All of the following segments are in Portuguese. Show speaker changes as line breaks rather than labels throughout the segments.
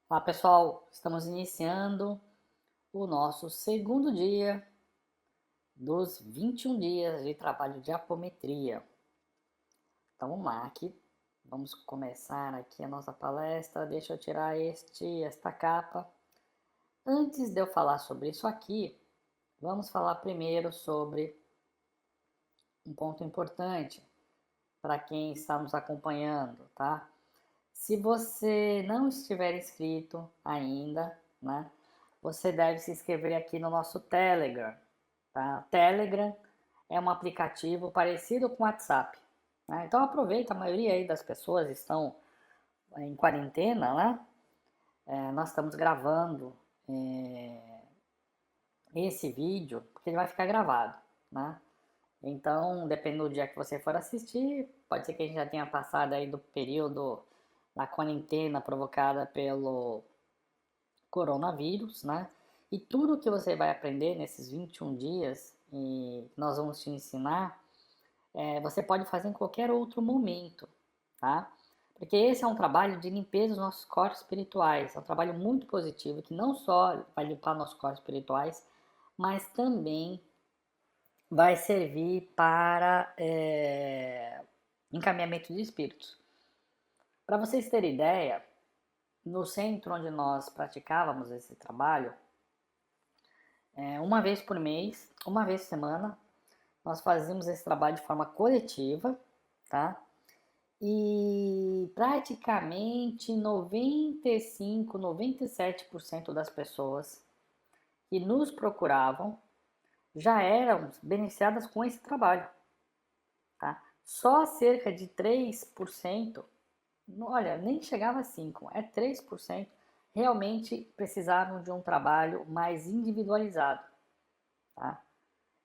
Olá pessoal, estamos iniciando o nosso segundo dia dos 21 dias de trabalho de apometria. Então vamos lá, vamos começar aqui a nossa palestra. Deixa eu tirar esta capa. Antes de eu falar sobre isso aqui, vamos falar primeiro sobre um ponto importante para quem está nos acompanhando, tá? Se você não estiver inscrito ainda, né, você deve se inscrever aqui no nosso Telegram, tá? Telegram é um aplicativo parecido com o WhatsApp, né? Então aproveita, a maioria aí das pessoas estão em quarentena, né? Nós estamos gravando esse vídeo porque ele vai ficar gravado, né? Então, dependendo do dia que você for assistir, pode ser que a gente já tenha passado aí do período da quarentena provocada pelo coronavírus, né? E tudo que você vai aprender nesses 21 dias e nós vamos te ensinar, você pode fazer em qualquer outro momento, tá? Porque esse é um trabalho de limpeza dos nossos corpos espirituais, é um trabalho muito positivo que não só vai limpar nossos corpos espirituais, mas também vai servir para encaminhamento de espíritos. Para vocês terem ideia, no centro onde nós praticávamos esse trabalho, uma vez por mês, uma vez por semana, nós fazíamos esse trabalho de forma coletiva, tá? E praticamente 95, 97% das pessoas que nos procuravam já eram beneficiadas com esse trabalho, tá? Só cerca de 3%, olha, nem chegava a 5, 3%, realmente precisavam de um trabalho mais individualizado, tá?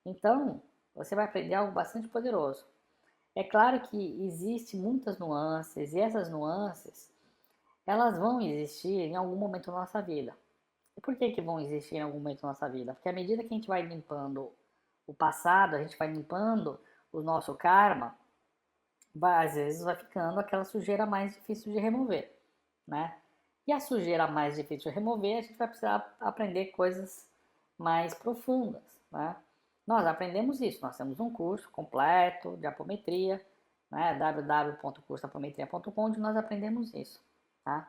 Então, você vai aprender algo bastante poderoso. É claro que existe muitas nuances e essas nuances, elas vão existir em algum momento da nossa vida. E por que vão existir em algum momento da nossa vida? Porque à medida que a gente vai limpando o passado, a gente vai limpando o nosso karma, às vezes vai ficando aquela sujeira mais difícil de remover, né? E a sujeira mais difícil de remover, a gente vai precisar aprender coisas mais profundas, né? Nós aprendemos isso, nós temos um curso completo de apometria, né? www.cursoapometria.com, onde nós aprendemos isso, tá?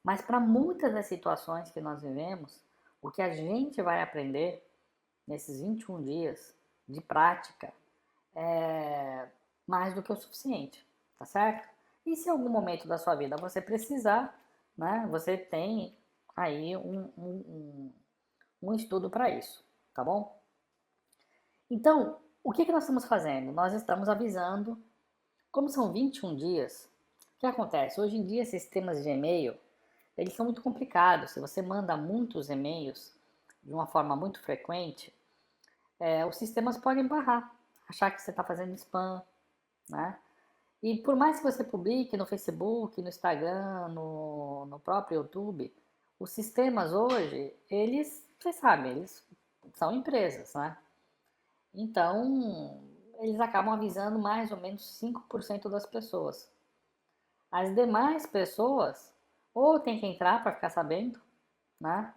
Mas para muitas das situações que nós vivemos, o que a gente vai aprender nesses 21 dias de prática é mais do que o suficiente, tá certo? E se em algum momento da sua vida você precisar, né, você tem aí um estudo para isso, tá bom? Então, o que nós estamos fazendo? Nós estamos avisando, como são 21 dias, o que acontece? Hoje em dia, sistemas de e-mail, eles são muito complicados. Se você manda muitos e-mails de uma forma muito frequente, os sistemas podem barrar, achar que você está fazendo spam, né? E por mais que você publique no Facebook, no Instagram, no próprio YouTube, os sistemas hoje, eles, vocês sabem, eles são empresas, né? Então, eles acabam avisando mais ou menos 5% das pessoas. As demais pessoas, ou tem que entrar para ficar sabendo, né?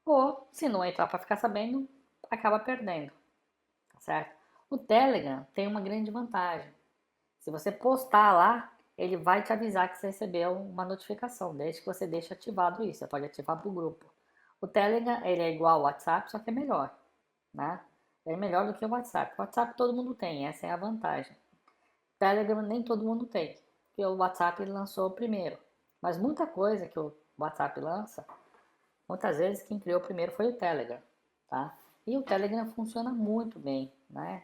Ou, se não entrar para ficar sabendo, acaba perdendo, tá certo? O Telegram tem uma grande vantagem. Se você postar lá, ele vai te avisar que você recebeu uma notificação, desde que você deixe ativado isso. Você pode ativar para o grupo. O Telegram, ele é igual ao WhatsApp, só que é melhor, né? É melhor do que o WhatsApp. O WhatsApp todo mundo tem, essa é a vantagem. O Telegram nem todo mundo tem, porque o WhatsApp ele lançou primeiro. Mas muita coisa que o WhatsApp lança, muitas vezes quem criou primeiro foi o Telegram, tá? E o Telegram funciona muito bem, né?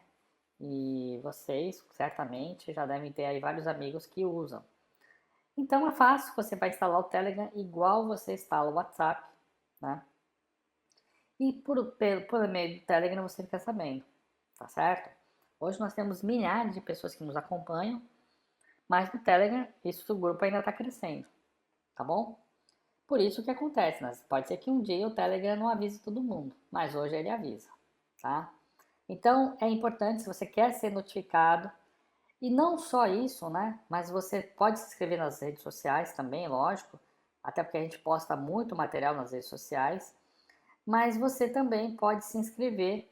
E vocês certamente já devem ter aí vários amigos que usam. Então é fácil, você vai instalar o Telegram igual você instala o WhatsApp, né? E por meio do Telegram você fica sabendo, tá certo? Hoje nós temos milhares de pessoas que nos acompanham, mas no Telegram isso o grupo ainda está crescendo, tá bom? Por isso que acontece, né? Pode ser que um dia o Telegram não avise todo mundo, mas hoje ele avisa, tá? Então é importante, se você quer ser notificado, e não só isso, né? Mas você pode se inscrever nas redes sociais também, lógico. até porque a gente posta muito material nas redes sociais, mas você também pode se inscrever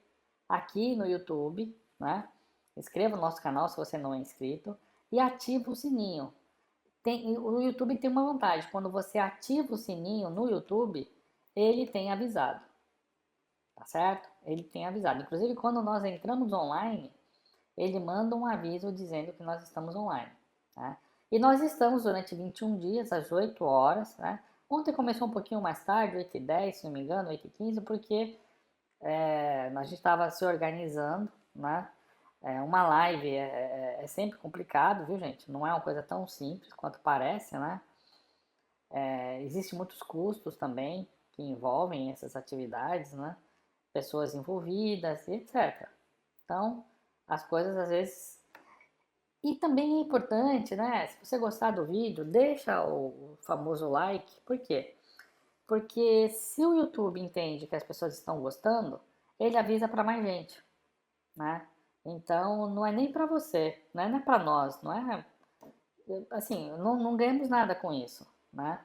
aqui no YouTube, né? Inscreva no nosso canal se você não é inscrito e ativa o sininho. O YouTube tem uma vantagem, quando você ativa o sininho no YouTube, ele tem avisado, tá certo? Ele tem avisado. Inclusive, quando nós entramos online, ele manda um aviso dizendo que nós estamos online, tá? E nós estamos durante 21 dias, às 8 horas, né? Ontem começou um pouquinho mais tarde, 8h10, se não me engano, 8h15, porque a gente estava se organizando, né? Uma live é sempre complicado, viu, gente? Não é uma coisa tão simples quanto parece, né? Existem muitos custos também que envolvem essas atividades, né? Pessoas envolvidas, etc. Então, as coisas às vezes. E também é importante, né? Se você gostar do vídeo, deixa o famoso like. Por quê? Porque se o YouTube entende que as pessoas estão gostando, ele avisa para mais gente, né? Então, não é nem para você, não é para nós, não é assim, não ganhamos nada com isso, né?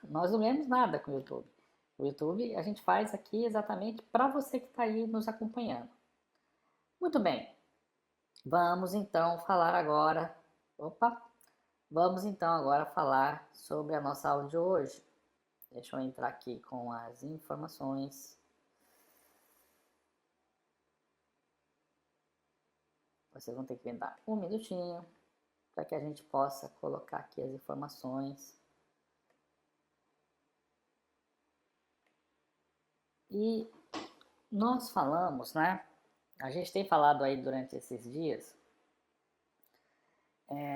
Nós não ganhamos nada com o YouTube. O YouTube a gente faz aqui exatamente para você que está aí nos acompanhando. Muito bem, vamos então falar agora. Opa! Vamos então agora falar sobre a nossa aula de hoje. Deixa eu entrar aqui com as informações. Vocês vão ter que me dar um minutinho para que a gente possa colocar aqui as informações. E nós falamos, né? A gente tem falado aí durante esses dias.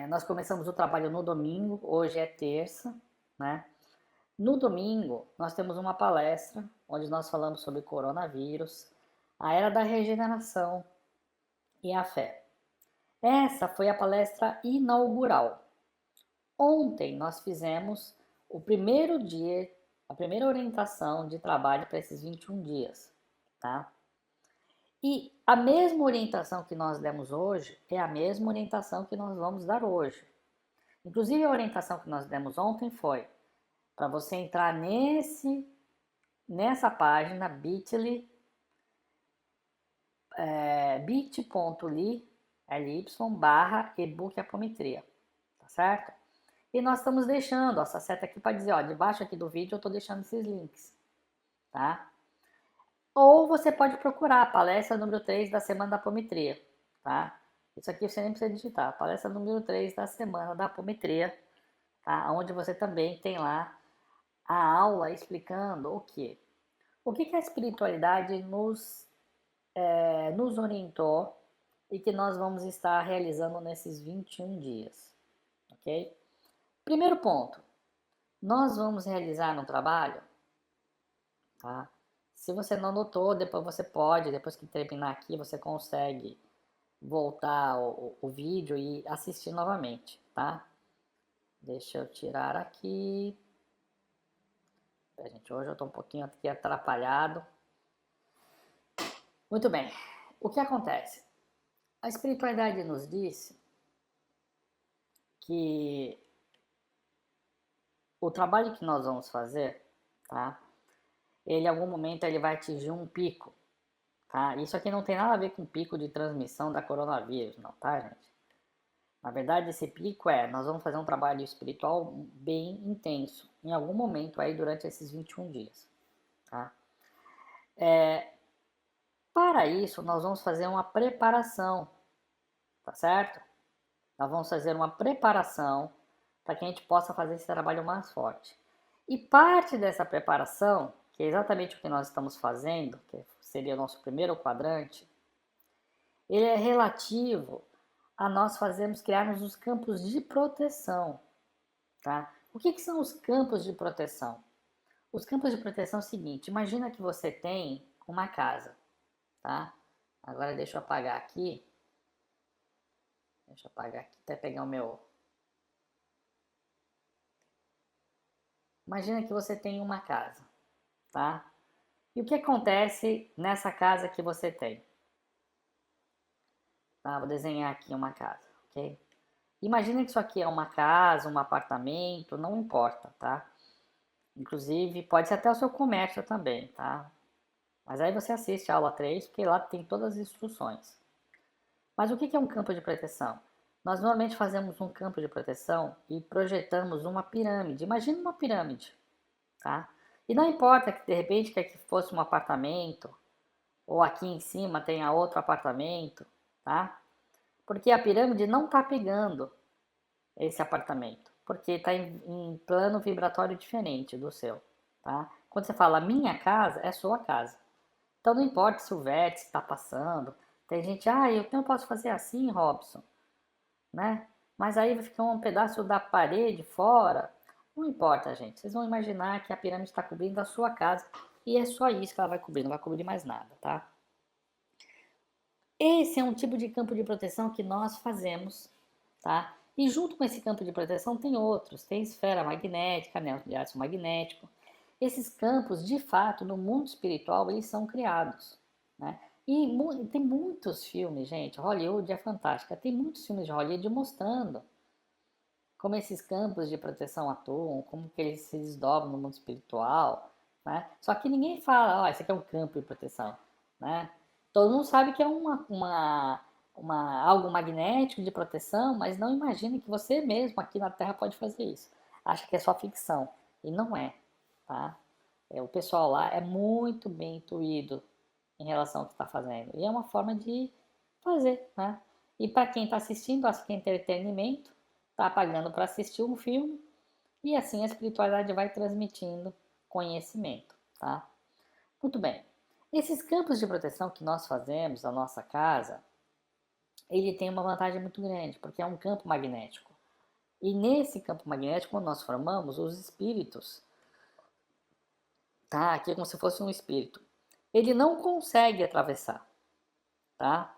Nós começamos o trabalho no domingo, hoje é terça, né? No domingo, nós temos uma palestra onde nós falamos sobre coronavírus, a era da regeneração e a fé. Essa foi a palestra inaugural. Ontem nós fizemos o primeiro dia, a primeira orientação de trabalho para esses 21 dias, tá? E a mesma orientação que nós demos hoje é a mesma orientação que nós vamos dar hoje. Inclusive a orientação que nós demos ontem foi para você entrar nessa página bit.ly, bit.ly barra ebook apometria, tá certo? E nós estamos deixando essa seta aqui para dizer, ó, debaixo aqui do vídeo eu estou deixando esses links, tá? Ou você pode procurar a palestra número 3 da Semana da Apometria, tá? Isso aqui você nem precisa digitar, palestra número 3 da Semana da Apometria, tá? Onde você também tem lá a aula explicando o quê? O que a espiritualidade nos orientou e que nós vamos estar realizando nesses 21 dias, ok? Primeiro ponto, nós vamos realizar no trabalho, tá? Se você não notou, depois você pode, depois que terminar aqui, você consegue voltar o vídeo e assistir novamente, tá? Deixa eu tirar aqui. Gente, hoje eu tô um pouquinho aqui atrapalhado. Muito bem, o que acontece? A espiritualidade nos disse que o trabalho que nós vamos fazer, tá? Ele em algum momento ele vai atingir um pico, tá? Isso aqui não tem nada a ver com pico de transmissão da coronavírus, não, tá, gente? Na verdade, esse pico nós vamos fazer um trabalho espiritual bem intenso, em algum momento aí durante esses 21 dias, tá? Para isso, nós vamos fazer uma preparação, tá certo? Nós vamos fazer uma preparação para que a gente possa fazer esse trabalho mais forte. E parte dessa preparação, que é exatamente o que nós estamos fazendo, que seria o nosso primeiro quadrante, ele é relativo a nós criarmos os campos de proteção, tá? O que são os campos de proteção? Os campos de proteção é o seguinte, imagina que você tem uma casa, tá? Agora deixa eu apagar aqui. Deixa eu apagar aqui até pegar o meu. Imagina que você tem uma casa, tá? E o que acontece nessa casa que você tem? Tá? Vou desenhar aqui uma casa, ok? Imagina que isso aqui é uma casa, um apartamento, não importa, tá? Inclusive, pode ser até o seu comércio também, tá? Mas aí você assiste a aula 3, porque lá tem todas as instruções. Mas o que é um campo de proteção? Nós normalmente fazemos um campo de proteção e projetamos uma pirâmide. Imagina uma pirâmide, tá? E não importa que de repente que aqui fosse um apartamento, ou aqui em cima tenha outro apartamento, tá? Porque a pirâmide não está pegando esse apartamento, porque está em plano vibratório diferente do seu, tá? Quando você fala minha casa, é sua casa. Então não importa se o vértice está passando. Tem gente, eu não posso fazer assim, Robson, né? Mas aí vai ficar um pedaço da parede fora. Não importa, gente. Vocês vão imaginar que a pirâmide está cobrindo a sua casa e é só isso que ela vai cobrir, não vai cobrir mais nada, tá? Esse é um tipo de campo de proteção que nós fazemos, tá? E junto com esse campo de proteção tem outros, tem esfera magnética, anel de aço magnético. Esses campos, de fato, no mundo espiritual, eles são criados, né? E tem muitos filmes, gente, Hollywood é fantástica, tem muitos filmes de Hollywood mostrando como esses campos de proteção atuam, como que eles se desdobram no mundo espiritual, né? Só que ninguém fala, ó, esse aqui é um campo de proteção, né? Todo mundo sabe que é algo magnético de proteção, mas não imagina que você mesmo aqui na Terra pode fazer isso. Acha que é só ficção, e não é, tá? O pessoal lá é muito bem intuído em relação ao que está fazendo, e é uma forma de fazer, né? E para quem está assistindo, acho que é entretenimento, está pagando para assistir um filme e assim a espiritualidade vai transmitindo conhecimento, tá? Muito bem. Esses campos de proteção que nós fazemos na nossa casa, ele tem uma vantagem muito grande, porque é um campo magnético. E nesse campo magnético, quando nós formamos, os espíritos, tá? Aqui é como se fosse um espírito. Ele não consegue atravessar, tá?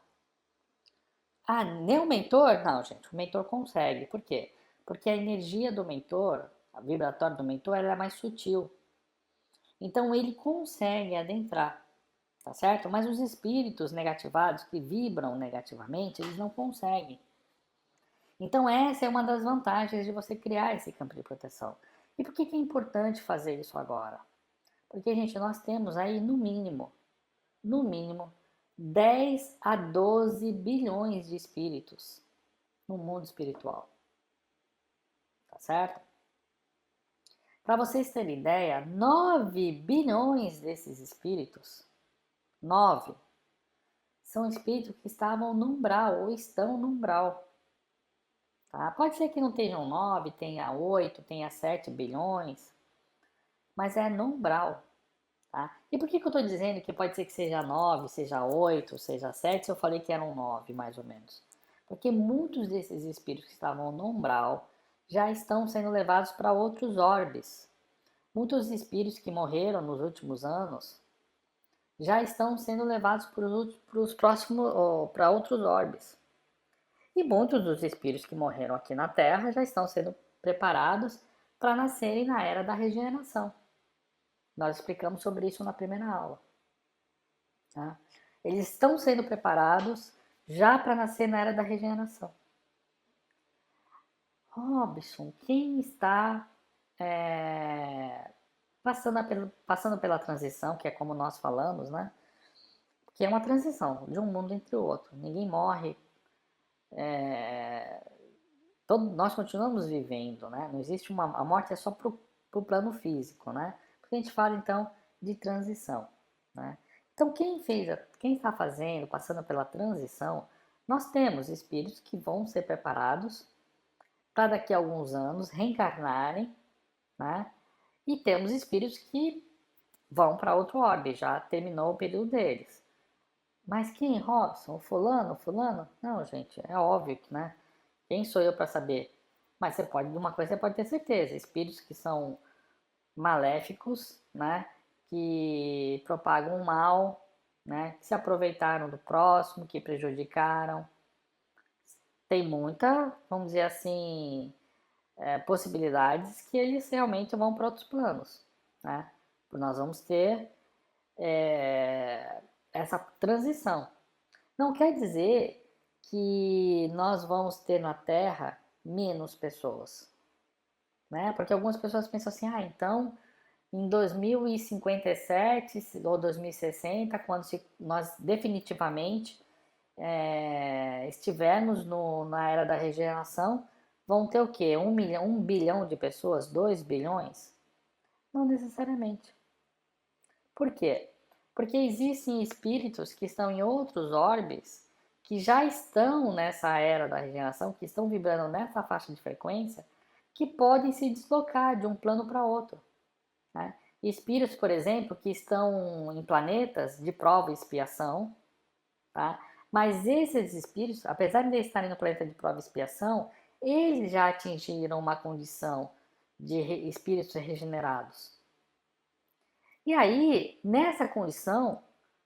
Nem o mentor? Não, gente, o mentor consegue. Por quê? Porque a energia do mentor, a vibratória do mentor, ela é mais sutil. Então ele consegue adentrar, tá certo? Mas os espíritos negativados que vibram negativamente, eles não conseguem. Então essa é uma das vantagens de você criar esse campo de proteção. E por que é importante fazer isso agora? Porque, gente, nós temos aí no mínimo, 10 a 12 bilhões de espíritos no mundo espiritual, tá certo? Para vocês terem ideia, 9 bilhões desses espíritos, 9, são espíritos que estavam no umbral ou estão no umbral. Tá? Pode ser que não tenham 9, tenha 8, tenha 7 bilhões, mas é no umbral. Tá? E por que eu estou dizendo que pode ser que seja 9, seja 8, seja 7, se eu falei que eram 9, mais ou menos? Porque muitos desses espíritos que estavam no umbral já estão sendo levados para outros orbes. Muitos espíritos que morreram nos últimos anos já estão sendo levados para os próximos, para outros orbes. E muitos dos espíritos que morreram aqui na Terra já estão sendo preparados para nascerem na era da regeneração. Nós explicamos sobre isso na primeira aula. Tá? Eles estão sendo preparados já para nascer na era da regeneração. Robson, quem está passando pela transição, que é como nós falamos, né? Que é uma transição de um mundo entre o outro. Ninguém morre, nós continuamos vivendo, né? Não existe a morte é só para o plano físico, né? Porque a gente fala então de transição, né? Então quem está fazendo, passando pela transição, nós temos espíritos que vão ser preparados para daqui a alguns anos reencarnarem, né? E temos espíritos que vão para outro orbe, já terminou o período deles. Mas quem, Robson? O fulano? O fulano? Não, gente, é óbvio que, né? Quem sou eu para saber? Mas você pode, de uma coisa você pode ter certeza, espíritos que são maléficos, né? Que propagam o mal, né? Que se aproveitaram do próximo, que prejudicaram. Tem muita, vamos dizer assim, possibilidades que eles realmente vão para outros planos, né? Nós vamos ter essa transição. Não quer dizer que nós vamos ter na Terra menos pessoas, né? Porque algumas pessoas pensam assim, então em 2057 ou 2060, quando nós definitivamente estivermos na era da regeneração, vão ter o quê? 1 milhão, 1 bilhão de pessoas? 2 bilhões? Não necessariamente. Por quê? Porque existem espíritos que estão em outros orbes, que já estão nessa era da regeneração, que estão vibrando nessa faixa de frequência, que podem se deslocar de um plano para outro. Né? Espíritos, por exemplo, que estão em planetas de prova e expiação, tá? Mas esses espíritos, apesar de estarem no planeta de prova e expiação, eles já atingiram uma condição de espíritos regenerados. E aí, nessa condição,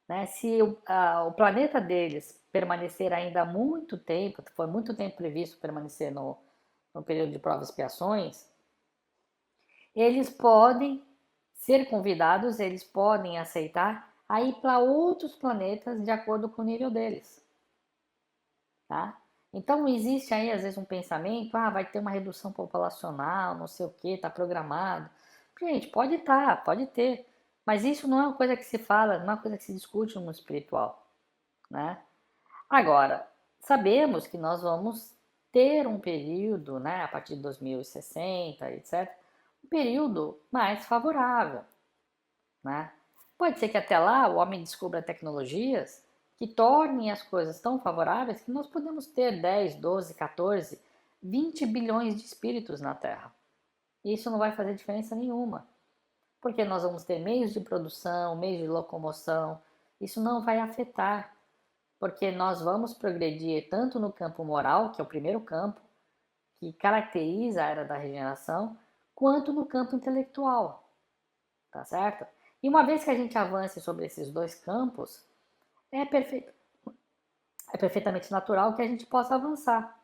né, se o planeta deles permanecer ainda muito tempo, foi muito tempo previsto permanecer no período de provas e expiações, eles podem ser convidados, eles podem aceitar a ir para outros planetas de acordo com o nível deles. Tá? Então existe aí às vezes um pensamento, vai ter uma redução populacional, não sei o que, está programado. Gente, pode estar, pode ter, mas isso não é uma coisa que se fala, não é uma coisa que se discute no mundo espiritual, né? Agora, sabemos que nós vamos ter um período, né, a partir de 2060, etc., um período mais favorável, né? Pode ser que até lá o homem descubra tecnologias que tornem as coisas tão favoráveis que nós podemos ter 10, 12, 14, 20 bilhões de espíritos na Terra. E isso não vai fazer diferença nenhuma, porque nós vamos ter meios de produção, meios de locomoção, isso não vai afetar, porque nós vamos progredir tanto no campo moral, que é o primeiro campo, que caracteriza a era da regeneração, quanto no campo intelectual, tá certo? E uma vez que a gente avance sobre esses dois campos, é, é perfeitamente natural que a gente possa avançar.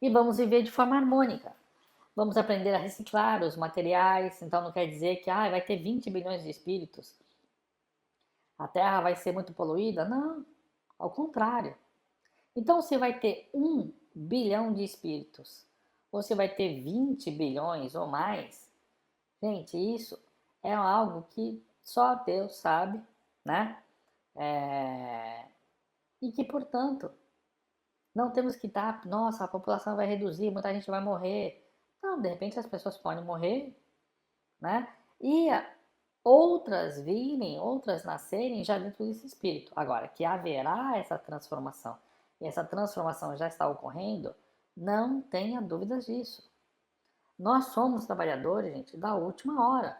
E vamos viver de forma harmônica. Vamos aprender a reciclar os materiais, então não quer dizer que vai ter 20 bilhões de espíritos. A Terra vai ser muito poluída? Não, ao contrário. Então você vai ter 1 bilhão de espíritos, ou você vai ter 20 bilhões ou mais. Gente, isso é algo que só Deus sabe, né? E que, portanto, não temos que dar, nossa, a população vai reduzir, muita gente vai morrer. Não, de repente as pessoas podem morrer, né? E outras virem, outras nascerem já dentro desse espírito. Agora, que haverá essa transformação, e essa transformação já está ocorrendo, não tenha dúvidas disso. Nós somos trabalhadores, gente, da última hora,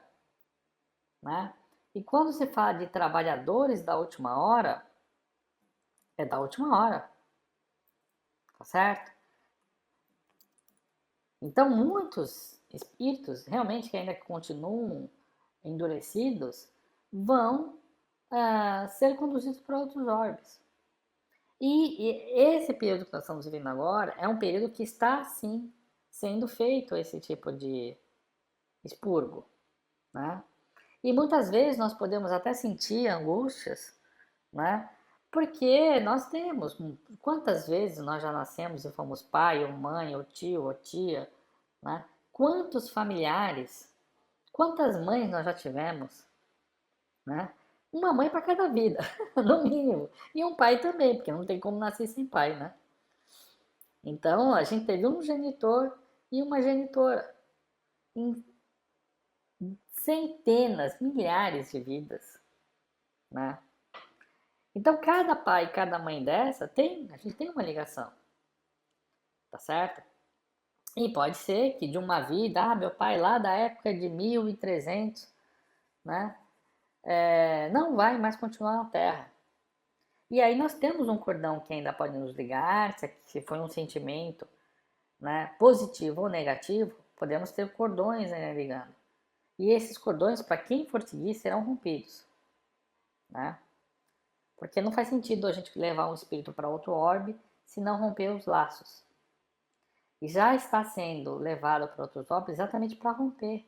né? E quando se fala de trabalhadores da última hora, é da última hora, tá certo? Então, muitos espíritos, realmente, que ainda continuam endurecidos, vão ser conduzidos para outros orbes. E esse período que nós estamos vivendo agora é um período que está, sim, sendo feito esse tipo de expurgo, né? E muitas vezes nós podemos até sentir angústias, né? Porque nós temos, quantas vezes nós já nascemos e fomos pai, ou mãe, ou tio, ou tia, né? Quantos familiares, quantas mães nós já tivemos, né? Uma mãe para cada vida, no mínimo. E um pai também, porque não tem como nascer sem pai, né? Então, a gente teve um genitor e uma genitora em centenas, milhares de vidas, né? Então, cada pai e cada mãe dessa a gente tem uma ligação, tá certo? E pode ser que de uma vida, meu pai lá da época de 1300, né? Não vai mais continuar na Terra. E aí nós temos um cordão que ainda pode nos ligar, se foi um sentimento, né, positivo ou negativo, podemos ter cordões ainda ligando. E esses cordões, para quem for seguir, serão rompidos, né? Porque não faz sentido a gente levar um espírito para outro orbe se não romper os laços. E já está sendo levado para outros orbes exatamente para romper.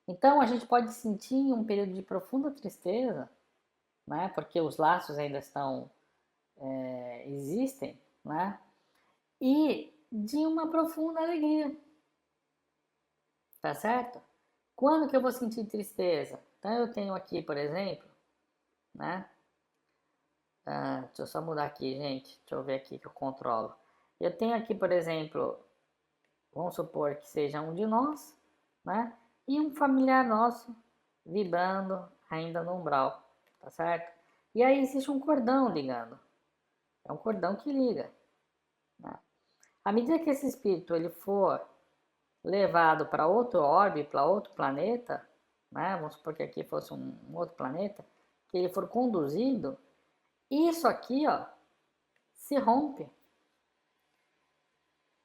Então a gente pode sentir um período de profunda tristeza, né? Porque os laços ainda existem, né? E de uma profunda alegria, tá certo? Quando que eu vou sentir tristeza? Então eu tenho aqui, por exemplo, né? Deixa eu só mudar aqui, gente. Deixa eu ver aqui que eu controlo. Eu tenho aqui, por exemplo, vamos supor que seja um de nós, né? E um familiar nosso vibrando ainda no umbral, tá certo? E aí existe um cordão ligando. É um cordão que liga, né? À medida que esse espírito ele for levado para outro orbe, para outro planeta, né? Vamos supor que aqui fosse um outro planeta, que ele for conduzido, isso aqui, ó, se rompe.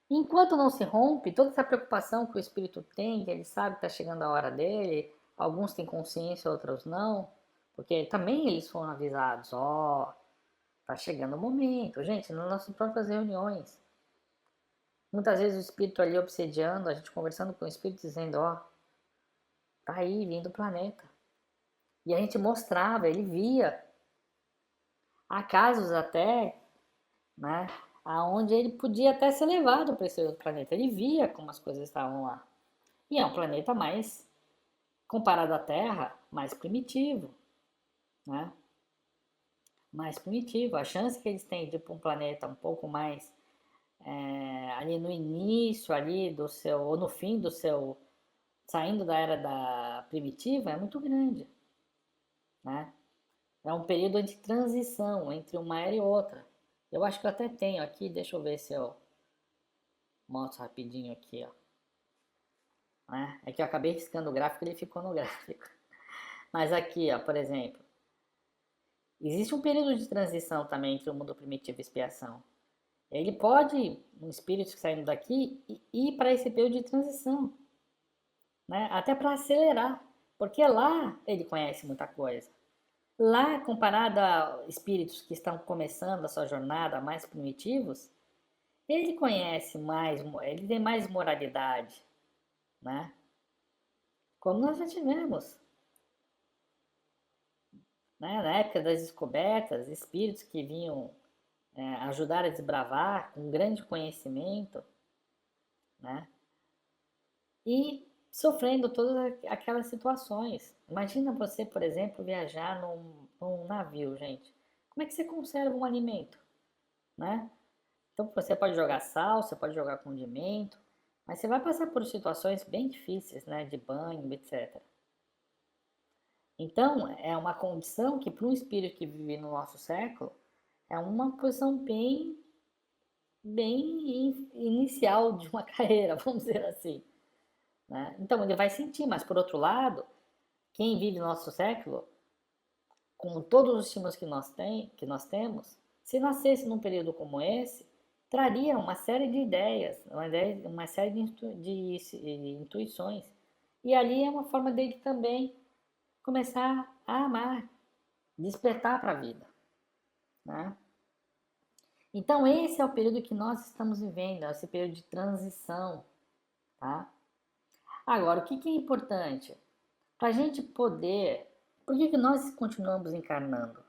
Enquanto não se rompe, toda essa preocupação que o espírito tem, que ele sabe que está chegando a hora dele, alguns têm consciência, outros não, porque também eles foram avisados, ó, tá chegando o momento. Gente, nas nossas próprias reuniões, muitas vezes o espírito ali obsediando, a gente conversando com o espírito dizendo, ó, tá aí vindo o planeta. E a gente mostrava, ele via. Há casos até, né, aonde ele podia até ser levado para esse outro planeta. Ele via como as coisas estavam lá. E é um planeta mais, comparado à Terra, mais primitivo, né? Mais primitivo. A chance que eles têm de ir para um planeta um pouco mais ali no início ali do seu, ou no fim do seu, saindo da era da primitiva, é muito grande, né? É um período de transição entre uma era e outra. Eu acho que eu até tenho aqui, deixa eu ver se eu mostro rapidinho aqui, ó. Né? É que eu acabei riscando o gráfico e ele ficou no gráfico. Mas aqui, ó, por exemplo, existe um período de transição também entre o mundo primitivo e expiação. Ele pode, um espírito saindo daqui, ir para esse período de transição, né? Até para acelerar, porque lá ele conhece muita coisa. Lá, comparado a espíritos que estão começando a sua jornada mais primitivos, ele conhece mais, ele tem mais moralidade, né? Como nós já tivemos, né? Na época das descobertas, espíritos que vinham ajudar a desbravar com grande conhecimento, né? E sofrendo todas aquelas situações. Imagina você, por exemplo, viajar num navio, gente. Como é que você conserva um alimento, né? Então você pode jogar sal, você pode jogar condimento, mas você vai passar por situações bem difíceis, né? De banho, etc. Então, é uma condição que para um espírito que vive no nosso século, é uma posição bem inicial de uma carreira, vamos dizer assim, né? Então, ele vai sentir, mas por outro lado, quem vive no nosso século, com todos os estímulos que nós temos, se nascesse num período como esse, traria uma série de ideias, uma série de intuições. E ali é uma forma dele também começar a amar, despertar para a vida, né? Então esse é o período que nós estamos vivendo, esse período de transição, tá? Agora, o que é importante? Para a gente poder... Por que nós continuamos encarnando?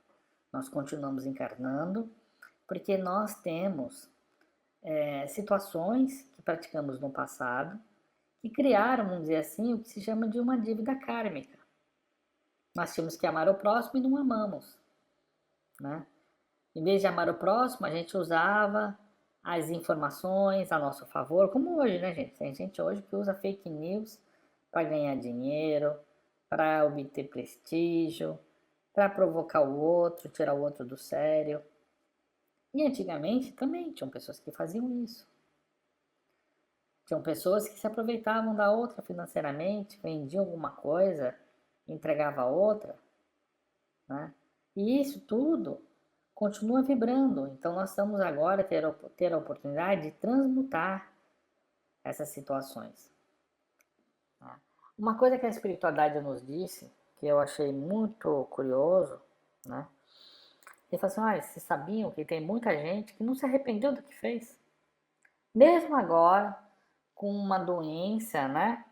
Nós continuamos encarnando porque nós temos situações que praticamos no passado que criaram, vamos dizer assim, o que se chama de uma dívida kármica. Nós tínhamos que amar o próximo e não amamos, né? Em vez de amar o próximo, a gente usava as informações a nosso favor, como hoje, né, gente? Tem gente hoje que usa fake news para ganhar dinheiro, para obter prestígio, para provocar o outro, tirar o outro do sério. E antigamente também tinham pessoas que faziam isso. Tinham pessoas que se aproveitavam da outra financeiramente, vendiam alguma coisa, entregava a outra, né? E isso tudo continua vibrando. Então nós estamos agora ter a oportunidade de transmutar essas situações. Tá? Uma coisa que a espiritualidade nos disse, que eu achei muito curioso, né? Ele falou assim, olha, vocês sabiam que tem muita gente que não se arrependeu do que fez? Mesmo agora, com uma doença, né?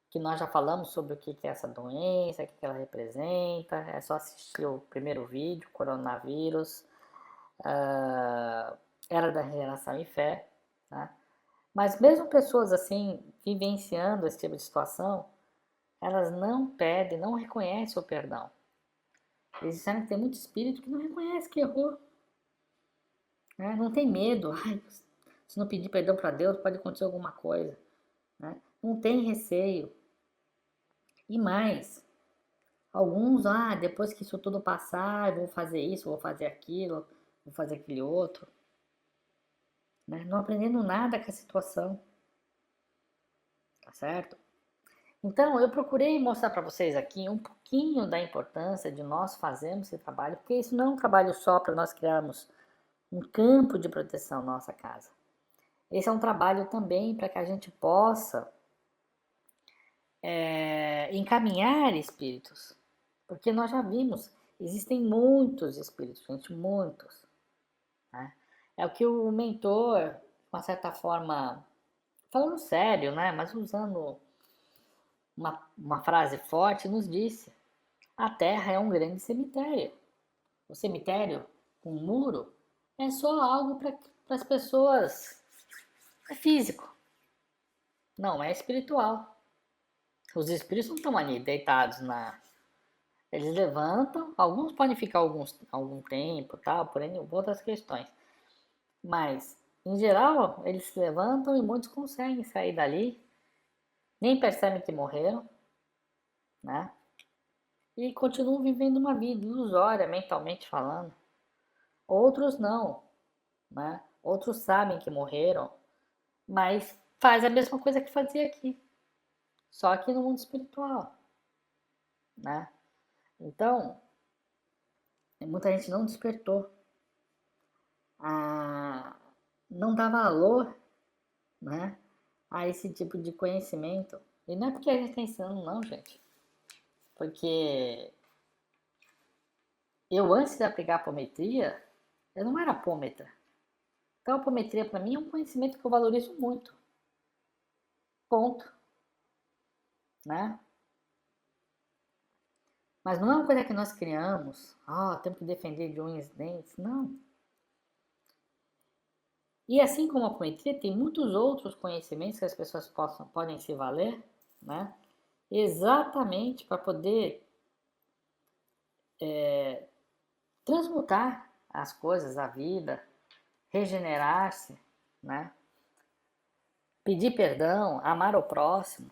Que nós já falamos sobre o que é essa doença, o que ela representa. É só assistir o primeiro vídeo, coronavírus, era da regeneração e fé, né? Mas mesmo pessoas assim, vivenciando esse tipo de situação, elas não pedem, não reconhecem o perdão. Eles disseram que tem muito espírito que não reconhece que errou, né? Não tem medo. Ai, se não pedir perdão para Deus, pode acontecer alguma coisa, né? Não tem receio. E mais, alguns, depois que isso tudo passar, eu vou fazer isso, vou fazer aquilo, vou fazer aquele outro, né? Não aprendendo nada com a situação, tá certo? Então, eu procurei mostrar para vocês aqui um pouquinho da importância de nós fazermos esse trabalho, porque isso não é um trabalho só para nós criarmos um campo de proteção na nossa casa. Esse é um trabalho também para que a gente possa encaminhar espíritos, porque nós já vimos, existem muitos espíritos, gente, muitos, né? É o que o mentor, de uma certa forma, falando sério, né, mas usando uma frase forte, nos disse: a Terra é um grande cemitério. O cemitério com um muro é só algo para as pessoas. É físico, não é espiritual. Os espíritos não estão ali deitados na. Eles levantam, alguns podem ficar algum tempo, tal, porém outras questões. Mas, em geral, eles se levantam e muitos conseguem sair dali, nem percebem que morreram, né? E continuam vivendo uma vida ilusória, mentalmente falando. Outros não, né? Outros sabem que morreram, mas faz a mesma coisa que fazia aqui, só que no mundo espiritual, né? Então, muita gente não despertou, não dá valor, né, a esse tipo de conhecimento. E não é porque a gente está ensinando, não, gente. Porque eu, antes de aplicar a apometria, eu não era apômetra. Então, a apometria, para mim, é um conhecimento que eu valorizo muito. Ponto. Né? Mas não é uma coisa que nós criamos. Temos que defender de unhas e dentes. Não. E assim como a apometria, tem muitos outros conhecimentos que as pessoas podem se valer, né? Exatamente para poder transmutar as coisas, a vida, regenerar-se, né? Pedir perdão, amar o próximo.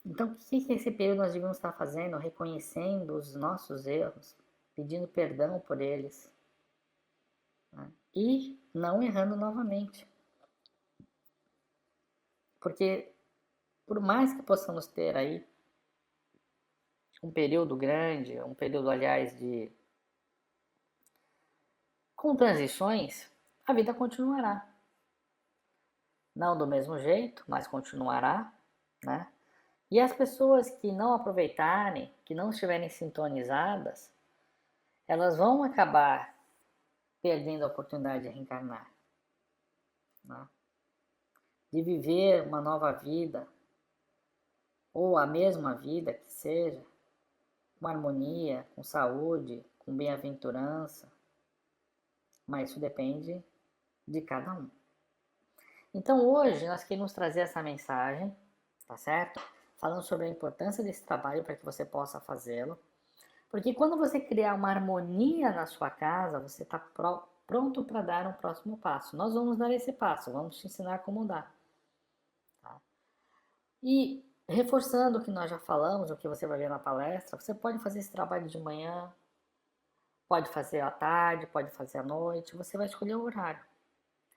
Então, o que esse período nós devemos estar fazendo? Reconhecendo os nossos erros, pedindo perdão por eles, né? E não errando novamente. Porque, por mais que possamos ter aí um período grande, um período, aliás, com transições, a vida continuará. Não do mesmo jeito, mas continuará, né? E as pessoas que não aproveitarem, que não estiverem sintonizadas, elas vão acabar perdendo a oportunidade de reencarnar, né? De viver uma nova vida, ou a mesma vida que seja, com harmonia, com saúde, com bem-aventurança, mas isso depende de cada um. Então hoje nós queremos trazer essa mensagem, tá certo? Falando sobre a importância desse trabalho para que você possa fazê-lo. Porque quando você criar uma harmonia na sua casa, você está pronto para dar um próximo passo. Nós vamos dar esse passo, vamos te ensinar como dar. Tá? E reforçando o que nós já falamos, o que você vai ver na palestra, você pode fazer esse trabalho de manhã, pode fazer à tarde, pode fazer à noite, você vai escolher o horário.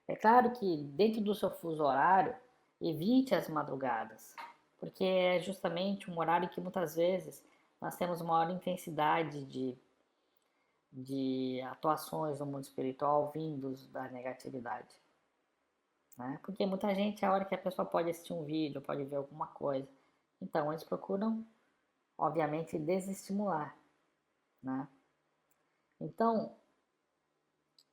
É claro que dentro do seu fuso horário, evite as madrugadas, porque é justamente um horário que muitas vezes nós temos maior intensidade de atuações no mundo espiritual vindos da negatividade, né? Porque muita gente, a hora que a pessoa pode assistir um vídeo, pode ver alguma coisa, então eles procuram, obviamente, desestimular, né? Então,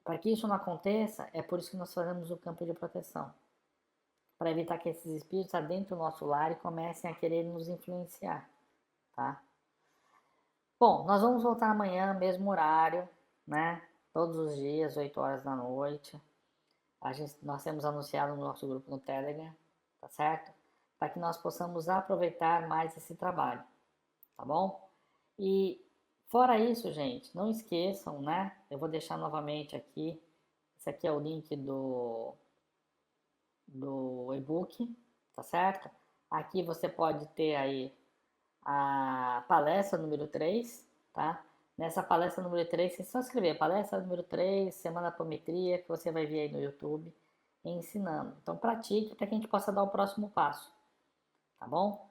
para que isso não aconteça, é por isso que nós fazemos o campo de proteção, para evitar que esses espíritos adentrem o nosso lar e comecem a querer nos influenciar, tá? Bom, nós vamos voltar amanhã, mesmo horário, né? Todos os dias, 8 horas da noite. Nós temos anunciado no nosso grupo no Telegram, tá certo? para que nós possamos aproveitar mais esse trabalho, tá bom? E fora isso, gente, não esqueçam, né? Eu vou deixar novamente aqui, esse aqui é o link do e-book, tá certo? Aqui você pode ter aí a palestra número 3, tá? Nessa palestra número 3, você só escrever palestra número 3, Semana Apometria, que você vai ver aí no YouTube, ensinando. Então pratique para que a gente possa dar o próximo passo, tá bom?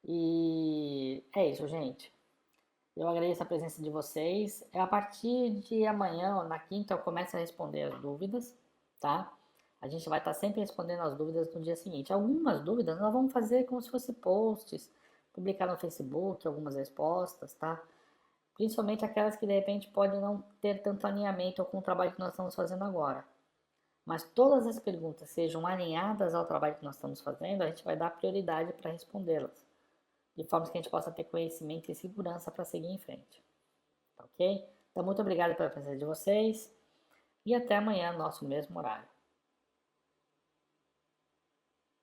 E é isso, gente. Eu agradeço a presença de vocês. A partir de amanhã, na quinta, eu começo a responder as dúvidas, tá? A gente vai estar sempre respondendo as dúvidas no dia seguinte. Algumas dúvidas nós vamos fazer como se fosse posts, publicar no Facebook algumas respostas, tá? Principalmente aquelas que de repente podem não ter tanto alinhamento com o trabalho que nós estamos fazendo agora. Mas todas as perguntas sejam alinhadas ao trabalho que nós estamos fazendo, a gente vai dar prioridade para respondê-las, de forma que a gente possa ter conhecimento e segurança para seguir em frente. Tá ok? Então, muito obrigado pela presença de vocês e até amanhã, nosso mesmo horário.